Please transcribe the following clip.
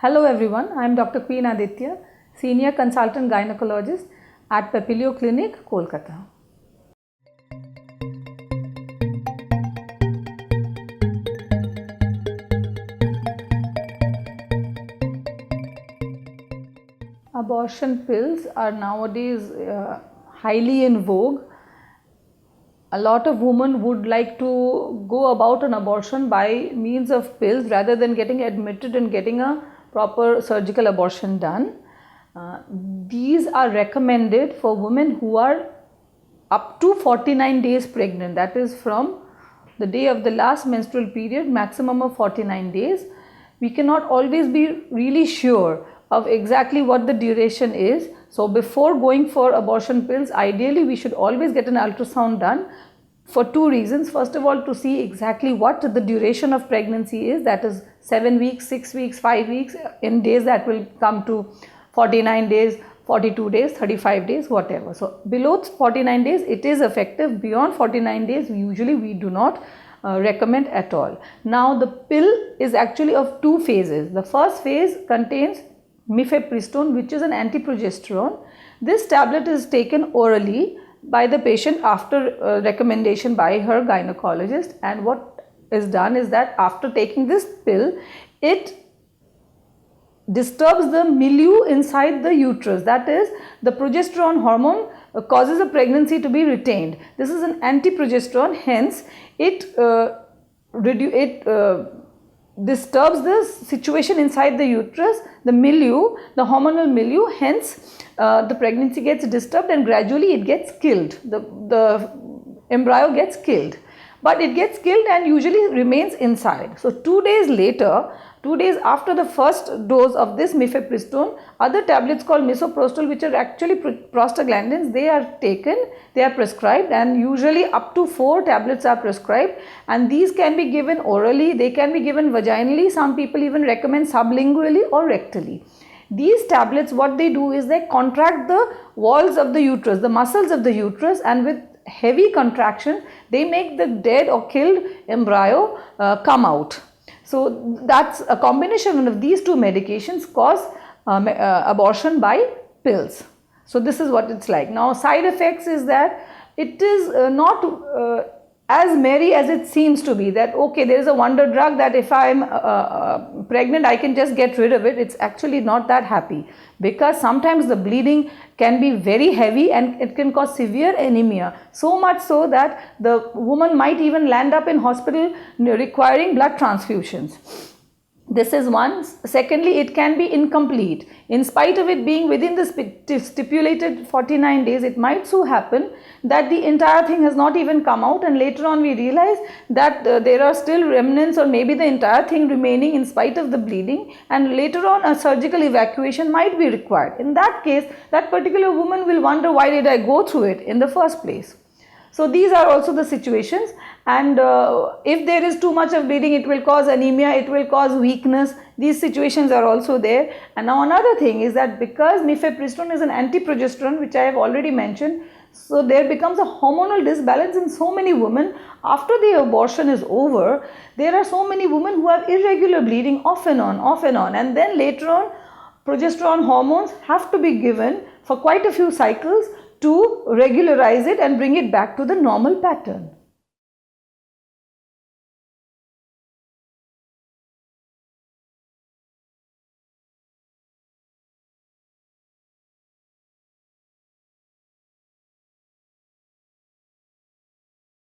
Hello everyone, I am Dr. Queen Aditya, Senior Consultant Gynaecologist at Papilio Clinic, Kolkata. Abortion pills are nowadays highly in vogue. A lot of women would like to go about an abortion by means of pills rather than getting admitted and getting a proper surgical abortion done. These are recommended for women who are up to 49 days pregnant, that is from the day of the last menstrual period, maximum of 49 days. We cannot always be really sure of exactly what the duration is. So before going for abortion pills, ideally we should always get an ultrasound done for two reasons. First of all, to see exactly what the duration of pregnancy is, that is 7 weeks, 6 weeks, 5 weeks, in days that will come to 49 days, 42 days, 35 days, whatever. So below 49 days it is effective. Beyond 49 days usually we do not recommend at all. Now the pill is actually of two phases. The first phase contains mifepristone, which is an antiprogesterone. This tablet is taken orally by the patient after recommendation by her gynecologist, and what is done is that after taking this pill, it disturbs the milieu inside the uterus, that is the progesterone hormone causes a pregnancy to be retained. This is an antiprogesterone, hence it disturbs the situation inside the uterus, the milieu, the hormonal milieu, hence the pregnancy gets disturbed and gradually it gets killed. The embryo gets killed, but it gets killed and usually remains inside. So 2 days later, 2 days after the first dose of this mifepristone, other tablets called misoprostol, which are actually prostaglandins, they are taken, they are prescribed, and usually up to 4 tablets are prescribed, and these can be given orally, they can be given vaginally, some people even recommend sublingually or rectally. These tablets, what they do is they contract the walls of the uterus, the muscles of the uterus, and with heavy contraction they make the dead or killed embryo come out. So that's a combination of these two medications cause abortion by pills. So this is what it's like. Now side effects is that it is not as merry as it seems to be, that okay, there is a wonder drug that if I am pregnant I can just get rid of it. It's actually not that happy, because sometimes the bleeding can be very heavy and it can cause severe anemia, so much so that the woman might even land up in hospital requiring blood transfusions. This is one. Secondly, it can be incomplete. In spite of it being within the stipulated 49 days, it might so happen that the entire thing has not even come out, and later on we realize that there are still remnants or maybe the entire thing remaining in spite of the bleeding, and later on a surgical evacuation might be required. In that case, that particular woman will wonder, why did I go through it in the first place? So these are also the situations, and if there is too much of bleeding, it will cause anemia, it will cause weakness. These situations are also there. And now another thing is that because mifepristone is an antiprogesterone, which I have already mentioned, so there becomes a hormonal disbalance in so many women. After the abortion is over, there are so many women who have irregular bleeding off and on, and then later on progesterone hormones have to be given for quite a few cycles to regularize it and bring it back to the normal pattern.